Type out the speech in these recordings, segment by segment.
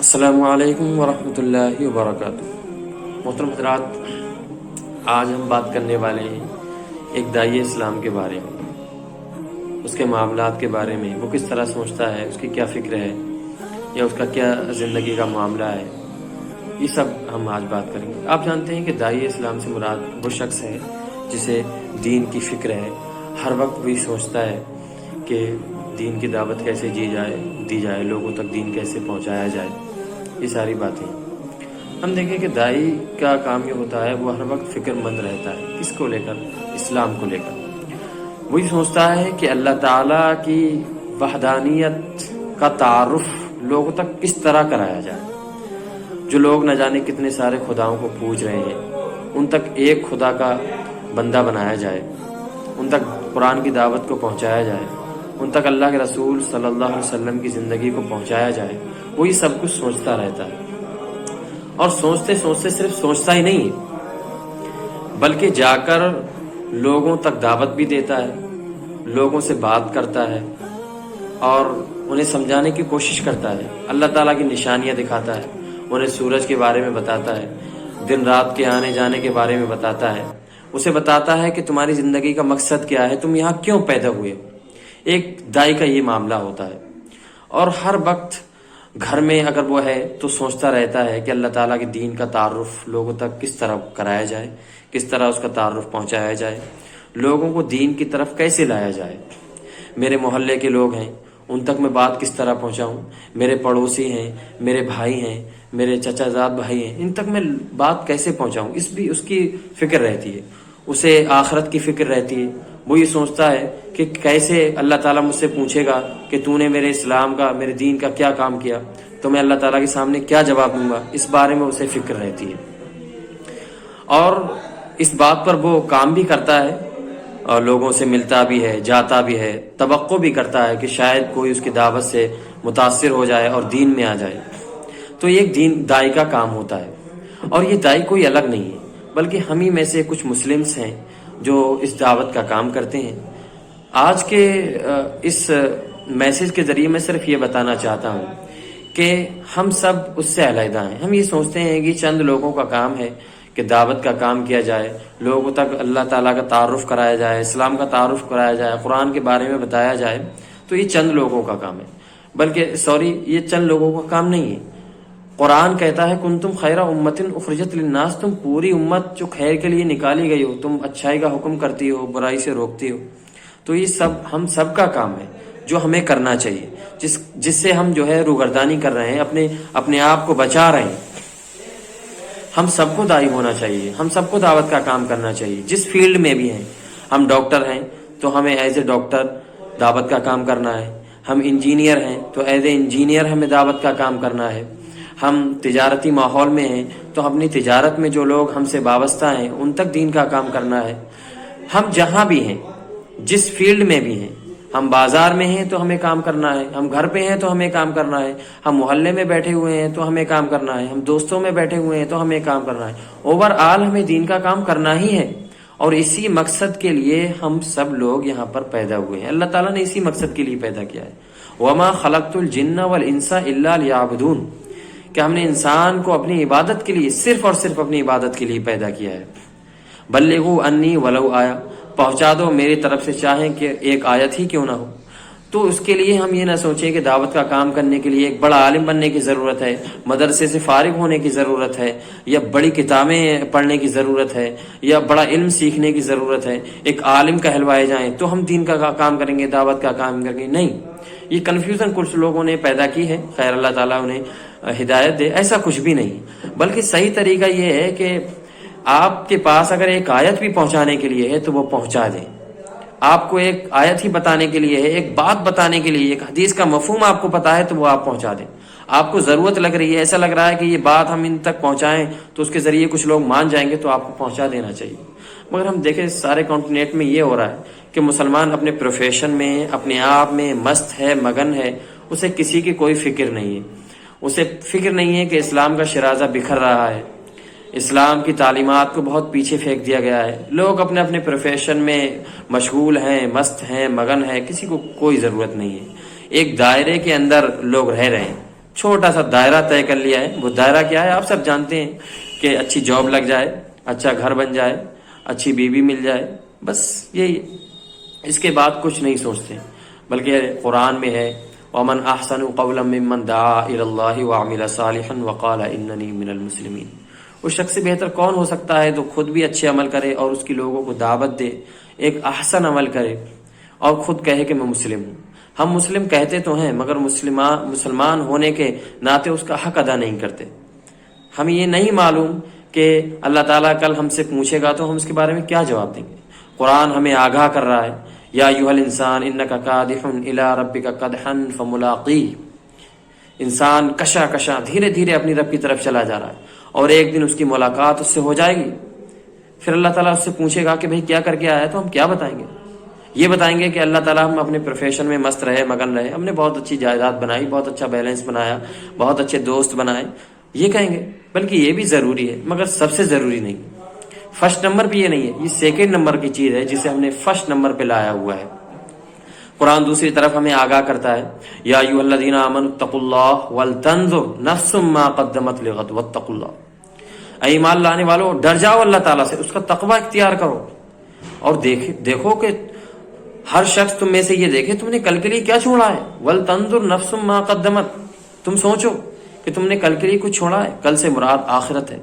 السلام علیکم ورحمۃ اللہ وبرکاتہ۔ محترم حضرات، آج ہم بات کرنے والے ہیں ایک داعی اسلام کے بارے میں، اس کے معاملات کے بارے میں، وہ کس طرح سوچتا ہے، اس کی کیا فکر ہے یا اس کا کیا زندگی کا معاملہ ہے، یہ سب ہم آج بات کریں گے۔ آپ جانتے ہیں کہ داعی اسلام سے مراد وہ شخص ہے جسے دین کی فکر ہے، ہر وقت وہی سوچتا ہے کہ دین کی دعوت کیسے دی جائے، لوگوں تک دین کیسے پہنچایا جائے، یہ ساری باتیں۔ ہم دیکھیں کہ داعی کا کام یہ ہوتا ہے، وہ ہر وقت فکر مند رہتا ہے۔ کس کو لے کر؟ اسلام کو لے کر۔ وہی سوچتا ہے کہ اللہ تعالیٰ کی وحدانیت کا تعارف لوگوں تک کس طرح کرایا جائے۔ جو لوگ نہ جانے کتنے سارے خداؤں کو پوج رہے ہیں، ان تک ایک خدا کا بندہ بنایا جائے، ان تک قرآن کی دعوت کو پہنچایا جائے، ان تک اللہ کے رسول صلی اللہ علیہ وسلم کی زندگی کو پہنچایا جائے۔ وہی سب کچھ سوچتا رہتا ہے، اور سوچتے سوچتے صرف سوچتا ہی نہیں بلکہ جا کر لوگوں تک دعوت بھی دیتا ہے، لوگوں سے بات کرتا ہے اور انہیں سمجھانے کی کوشش کرتا ہے، اللہ تعالیٰ کی نشانیاں دکھاتا ہے، انہیں سورج کے بارے میں بتاتا ہے، دن رات کے آنے جانے کے بارے میں بتاتا ہے، اسے بتاتا ہے کہ تمہاری زندگی کا مقصد کیا ہے، تم یہاں کیوں پیدا ہوئے۔ ایک داعی کا یہ معاملہ ہوتا ہے، اور ہر وقت گھر میں اگر وہ ہے تو سوچتا رہتا ہے کہ اللہ تعالیٰ کے دین کا تعارف لوگوں تک کس طرح کرایا جائے، کس طرح اس کا تعارف پہنچایا جائے، لوگوں کو دین کی طرف کیسے لایا جائے۔ میرے محلے کے لوگ ہیں، ان تک میں بات کس طرح پہنچاؤں، میرے پڑوسی ہیں، میرے بھائی ہیں، میرے چچا زاد بھائی ہیں، ان تک میں بات کیسے پہنچاؤں، اس کی فکر رہتی ہے، اسے آخرت کی فکر رہتی ہے۔ وہ یہ سوچتا ہے کہ کیسے اللہ تعالیٰ مجھ سے پوچھے گا کہ تو نے میرے اسلام کا، میرے دین کا کیا کام کیا، تو میں اللہ تعالیٰ کے سامنے کیا جواب دوں گا، اس بارے میں اسے فکر رہتی ہے، اور اس بات پر وہ کام بھی کرتا ہے، اور لوگوں سے ملتا بھی ہے، جاتا بھی ہے، توقع بھی کرتا ہے کہ شاید کوئی اس کی دعوت سے متاثر ہو جائے اور دین میں آ جائے۔ تو یہ ایک داعی کا کام ہوتا ہے، اور یہ داعی کوئی الگ نہیں ہے بلکہ ہم ہی میں سے کچھ مسلمز ہیں جو اس دعوت کا کام کرتے ہیں۔ آج کے اس میسج کے ذریعے میں صرف یہ بتانا چاہتا ہوں کہ ہم سب اس سے علیحدہ ہیں۔ ہم یہ سوچتے ہیں کہ چند لوگوں کا کام ہے کہ دعوت کا کام کیا جائے، لوگوں تک اللہ تعالیٰ کا تعارف کرایا جائے، اسلام کا تعارف کرایا جائے، قرآن کے بارے میں بتایا جائے، تو یہ چند لوگوں کا کام ہے، بلکہ یہ چند لوگوں کا کام نہیں ہے۔ قرآن کہتا ہے کنتم خیر امت اخرجت للناس، تم پوری امت جو خیر کے لیے نکالی گئی ہو، تم اچھائی کا حکم کرتی ہو، برائی سے روکتی ہو۔ تو یہ سب ہم سب کا کام ہے جو ہمیں کرنا چاہیے، جس سے ہم جو ہے روگردانی کر رہے ہیں، اپنے آپ کو بچا رہے ہیں۔ ہم سب کو داعی ہونا چاہیے، ہم سب کو دعوت کا کام کرنا چاہیے، جس فیلڈ میں بھی ہیں۔ ہم ڈاکٹر ہیں تو ہمیں ایز اے ڈاکٹر دعوت کا کام کرنا ہے، ہم انجینئر ہیں تو ایز اے انجینئر ہمیں دعوت کا کام کرنا ہے، ہم تجارتی ماحول میں ہیں تو اپنی تجارت میں جو لوگ ہم سے وابستہ ہیں ان تک دین کا کام کرنا ہے۔ ہم جہاں بھی ہیں، جس فیلڈ میں بھی ہیں، ہم بازار میں ہیں تو ہمیں کام کرنا ہے، ہم گھر پہ ہیں تو ہمیں کام کرنا ہے، ہم محلے میں بیٹھے ہوئے ہیں تو ہمیں کام کرنا ہے، ہم دوستوں میں بیٹھے ہوئے ہیں تو ہمیں کام کرنا ہے۔ اوور آل ہمیں دین کا کام کرنا ہی ہے، اور اسی مقصد کے لیے ہم سب لوگ یہاں پر پیدا ہوئے ہیں۔ اللہ تعالیٰ نے اسی مقصد کے لیے پیدا کیا ہے۔ وَمَا خَلَقْتُ الْجِنَّ وَالْإِنسَ إِلَّا لِيَعْبُدُونِ، کہ ہم نے انسان کو اپنی عبادت کے لیے، صرف اور صرف اپنی عبادت کے لیے پیدا کیا ہے۔ بلغوا انی ولو آیا، پہنچا دو میری طرف سے چاہیں کہ ایک آیت ہی کیوں نہ ہو۔ تو اس کے لیے ہم یہ نہ سوچیں کہ دعوت کا کام کرنے کے لیے ایک بڑا عالم بننے کی ضرورت ہے، مدرسے سے فارغ ہونے کی ضرورت ہے، یا بڑی کتابیں پڑھنے کی ضرورت ہے، یا بڑا علم سیکھنے کی ضرورت ہے، ایک عالم کہلوائے جائیں تو ہم دین کا کام کریں گے، دعوت کا کام کریں گے۔ نہیں، یہ کنفیوژن کچھ لوگوں نے پیدا کی ہے، خیر اللہ تعالیٰ انہیں ہدایت دے۔ ایسا کچھ بھی نہیں، بلکہ صحیح طریقہ یہ ہے کہ آپ کے پاس اگر ایک آیت بھی پہنچانے کے لیے ہے تو وہ پہنچا دیں۔ آپ کو ایک آیت ہی بتانے کے لیے ہے، ایک بات بتانے کے لیے، ایک حدیث کا مفہوم آپ کو پتا ہے تو وہ آپ پہنچا دیں۔ آپ کو ضرورت لگ رہی ہے، ایسا لگ رہا ہے کہ یہ بات ہم ان تک پہنچائیں تو اس کے ذریعے کچھ لوگ مان جائیں گے، تو آپ کو پہنچا دینا چاہیے۔ مگر ہم دیکھیں سارے کانٹیننٹ میں یہ ہو رہا ہے کہ مسلمان اپنے پروفیشن میں، اپنے آپ میں مست ہے، مگن ہے، اسے کسی کی کوئی فکر نہیں ہے، اسے فکر نہیں ہے کہ اسلام کا شرازہ بکھر رہا ہے، اسلام کی تعلیمات کو بہت پیچھے پھینک دیا گیا ہے، لوگ اپنے اپنے پروفیشن میں مشغول ہیں، مست ہیں، مگن ہیں، کسی کو کوئی ضرورت نہیں ہے۔ ایک دائرے کے اندر لوگ رہ رہے ہیں، چھوٹا سا دائرہ طے کر لیا ہے. وہ دائرہ کیا ہے آپ سب جانتے ہیں کہ اچھی جاب لگ جائے, اچھا گھر بن جائے, اچھی بیوی مل جائے, بس یہی. اس کے بعد کچھ نہیں سوچتے. بلکہ قرآن میں ہے وَمَنْ أَحْسَنُ قَوْلًا مِّمَّنْ دَعَا إِلَى اللَّهِ وَعَمِلَ صَالِحًا وَقَالَ إِنَّنِي مِنَ الْمُسْلِمِينَ. اس شخص سے بہتر کون ہو سکتا ہے جو خود بھی اچھے عمل کرے اور اس کی لوگوں کو دعوت دے, ایک احسن عمل کرے اور خود کہے کہ میں مسلم ہوں. ہم مسلم کہتے تو ہیں مگر مسلمان ہونے کے ناطے اس کا حق ادا نہیں کرتے. ہمیں یہ نہیں معلوم کہ اللہ تعالیٰ کل ہم سے پوچھے گا تو ہم اس کے بارے میں کیا جواب دیں گے. قرآن ہمیں آگاہ کر رہا ہے یا ایھا الانسان انک کادح الی ربک کدحا فملاقیہ. انسان کشا کشا دھیرے دھیرے اپنی رب کی طرف چلا جا رہا ہے اور ایک دن اس کی ملاقات اس سے ہو جائے گی. پھر اللہ تعالیٰ اس سے پوچھے گا کہ بھئی کیا کر کے آیا, تو ہم کیا بتائیں گے؟ یہ بتائیں گے کہ اللہ تعالیٰ ہم اپنے پروفیشن میں مست رہے, مگن رہے, ہم نے بہت اچھی جائیداد بنائی, بہت اچھا بیلنس بنایا, بہت اچھے دوست بنائے. یہ کہیں گے. بلکہ یہ بھی ضروری ہے مگر سب سے ضروری نہیں. فرسٹ نمبر پہ یہ نہیں ہے, یہ سیکنڈ نمبر کی چیز ہے جسے ہم نے فرسٹ نمبر پہ لایا ہوا ہے. قرآن دوسری طرف ہمیں آگاہ کرتا ہے یا ایھا الذین آمنوا اتقوا اللہ ولتنظر نفس ما قدمت لغد واتقوا اللہ. اے ایمان لانے والو, ڈر جاؤ اللہ تعالیٰ سے, اس کا تقوی اختیار کرو اور دیکھو کہ ہر شخص تم میں سے یہ دیکھے تم نے کل کے لیے کیا چھوڑا ہے. ولتنظر نفس ما قدمت, تم سوچو کہ تم نے کل کے لیے کچھ چھوڑا ہے. کل سے مراد آخرت ہے.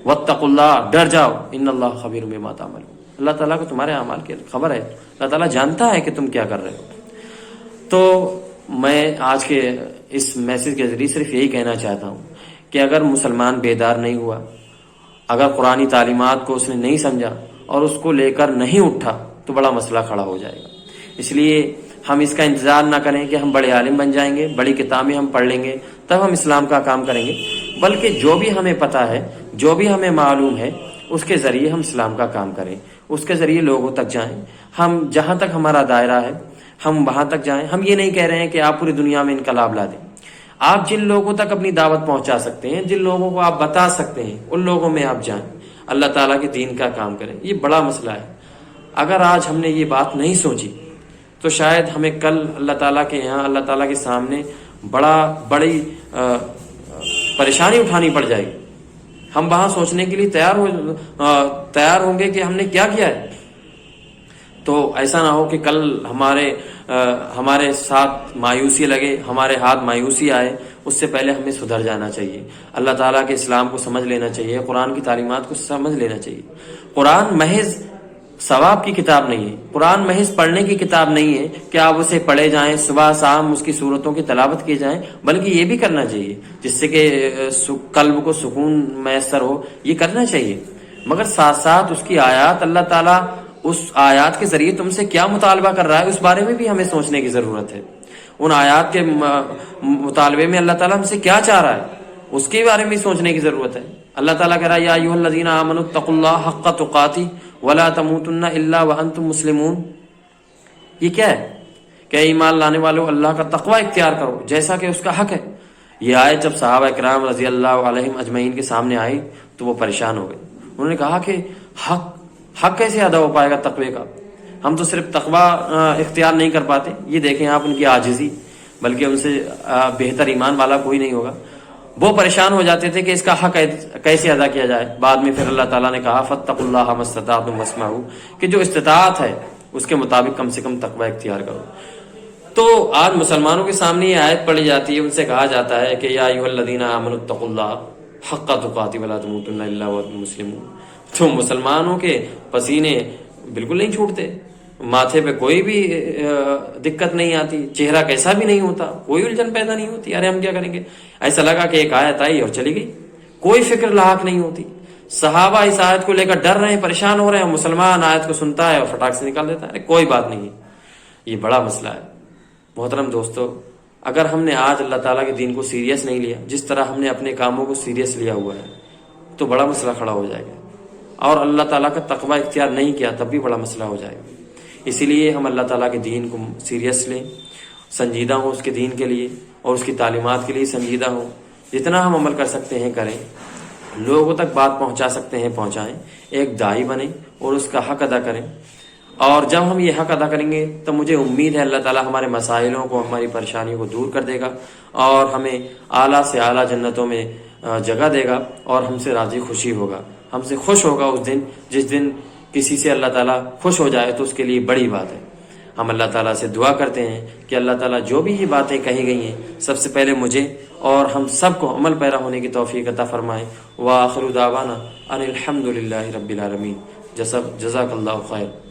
واتقوا اللہ, ڈر جاؤ. ان اللہ خبیر بما تعملون, اللہ تعالیٰ کو تمہارے اعمال کی خبر ہے. اللہ تعالیٰ جانتا ہے کہ تم کیا کر رہے ہو. تو میں آج کے اس میسج کے ذریعے صرف یہی کہنا چاہتا ہوں کہ اگر مسلمان بیدار نہیں ہوا, اگر قرآنی تعلیمات کو اس نے نہیں سمجھا اور اس کو لے کر نہیں اٹھا تو بڑا مسئلہ کھڑا ہو جائے گا. اس لیے ہم اس کا انتظار نہ کریں کہ ہم بڑے عالم بن جائیں گے, بڑی کتابیں ہم پڑھ لیں گے تب ہم اسلام کا کام کریں گے. بلکہ جو بھی ہمیں پتہ ہے, جو بھی ہمیں معلوم ہے, اس کے ذریعے ہم اسلام کا کام کریں, اس کے ذریعے لوگوں تک جائیں. ہم جہاں تک ہمارا دائرہ ہے ہم وہاں تک جائیں. ہم یہ نہیں کہہ رہے ہیں کہ آپ پوری دنیا میں انقلاب لا دیں. آپ جن لوگوں تک اپنی دعوت پہنچا سکتے ہیں, جن لوگوں کو آپ بتا سکتے ہیں, ان لوگوں میں آپ جائیں, اللہ تعالیٰ کے دین کا کام کریں. یہ بڑا مسئلہ ہے. اگر آج ہم نے یہ بات نہیں سوچی تو شاید ہمیں کل اللہ تعالیٰ کے یہاں, اللہ تعالیٰ کے سامنے بڑی پریشانی اٹھانی پڑ جائے گی. ہم وہاں سوچنے کے لیے تیار ہوں گے کہ ہم نے کیا کیا ہے. تو ایسا نہ ہو کہ کل ہمارے ساتھ مایوسی لگے, ہمارے ہاتھ مایوسی آئے. اس سے پہلے ہمیں سدھر جانا چاہیے. اللہ تعالیٰ کے اسلام کو سمجھ لینا چاہیے, قرآن کی تعلیمات کو سمجھ لینا چاہیے. قرآن محض ثواب کی کتاب نہیں ہے, قرآن محض پڑھنے کی کتاب نہیں ہے کہ آپ اسے پڑھے جائیں, صبح شام اس کی صورتوں کی تلاوت کی جائیں. بلکہ یہ بھی کرنا چاہیے جس سے کہ قلب کو سکون میسر ہو, یہ کرنا چاہیے. مگر ساتھ ساتھ اس کی آیات, اللہ تعالیٰ اس آیات کے ذریعے تم سے کیا مطالبہ کر رہا ہے اس بارے میں بھی ہمیں سوچنے کی ضرورت ہے. ان آیات کے مطالبے میں اللہ تعالیٰ ہم سے کیا چاہ رہا ہے اس کے بارے میں سوچنے کی ضرورت ہے. اللہ تعالیٰ کہہ رہا ہے یا ایھا الذین آمنوا اتقوا اللہ حق تقاتہ ولا تموتن الا وانتم مسلمون. یہ کیا ہے کہ ایمان لانے والوں اللہ کا تقوی اختیار کرو جیسا کہ اس کا حق ہے. یہ آیت جب صحابہ کرام رضی اللہ علیہم اجمعین کے سامنے آئی تو وہ پریشان ہو گئے. انہوں نے کہا کہ حق کیسے ادا ہو پائے گا تقوی کا؟ ہم تو صرف تقوی اختیار نہیں کر پاتے. یہ دیکھیں آپ ان کی عاجزی, بلکہ ان سے بہتر ایمان والا کوئی نہیں ہوگا. وہ پریشان ہو جاتے تھے کہ اس کا حق کیسے ادا کیا جائے. بعد میں پھر اللہ تعالیٰ نے کہا فاتقوا اللہ ما استطعتم واسمعوا, کہ جو استطاعت ہے اس کے مطابق کم سے کم تقوی اختیار کرو. تو آج مسلمانوں کے سامنے یہ آیت پڑھی جاتی ہے, ان سے کہا جاتا ہے کہ یا ایھا الذین آمنوا اتقوا اللہ حق تقاتہ ولا تموتن الا وانتم مسلمون. تو مسلمانوں کے پسینے بالکل نہیں چھوٹتے, ماتھے پہ کوئی بھی دقت نہیں آتی, چہرہ کیسا بھی نہیں ہوتا, کوئی الجھن پیدا نہیں ہوتی. ارے ہم کیا کریں گے, ایسا لگا کہ ایک آیت آئی اور چلی گئی, کوئی فکر لاحق نہیں ہوتی. صحابہ اس آیت کو لے کر ڈر رہے ہیں, پریشان ہو رہے ہیں. مسلمان آیت کو سنتا ہے اور فٹاک سے نکال دیتا ہے, کوئی بات نہیں ہے. یہ بڑا مسئلہ ہے. محترم دوستو, اگر ہم نے آج اللہ تعالیٰ کے دین کو سیریس نہیں لیا جس طرح ہم نے اپنے کاموں کو سیریس لیا ہوا ہے تو بڑا مسئلہ کھڑا ہو جائے گا. اور اللہ تعالیٰ کا تقوی اختیار نہیں کیا تب بھی بڑا مسئلہ ہو جائے گا. اسی لیے ہم اللہ تعالیٰ کے دین کو سیریس لیں, سنجیدہ ہوں اس کے دین کے لیے اور اس کی تعلیمات کے لیے سنجیدہ ہوں. جتنا ہم عمل کر سکتے ہیں کریں, لوگوں تک بات پہنچا سکتے ہیں پہنچائیں, ایک داعی بنیں اور اس کا حق ادا کریں. اور جب ہم یہ حق ادا کریں گے تو مجھے امید ہے اللہ تعالیٰ ہمارے مسائلوں کو، ہماری پریشانیوں کو دور کر دے گا اور ہمیں اعلیٰ سے اعلیٰ جنتوں میں جگہ دے گا اور ہم سے راضی خوشی ہوگا، ہم سے خوش ہوگا اس دن جس دن کسی سے اللہ تعالیٰ خوش ہو جائے تو اس کے لیے بڑی بات ہے۔ ہم اللہ تعالیٰ سے دعا کرتے ہیں کہ اللہ تعالیٰ جو بھی یہ باتیں کہی گئی ہیں سب سے پہلے مجھے اور ہم سب کو عمل پیرا ہونے کی توفیق عطا فرمائے۔ وآخر دعوانا ان الحمد للہ رب العالمین۔ جزاک اللہ خیر۔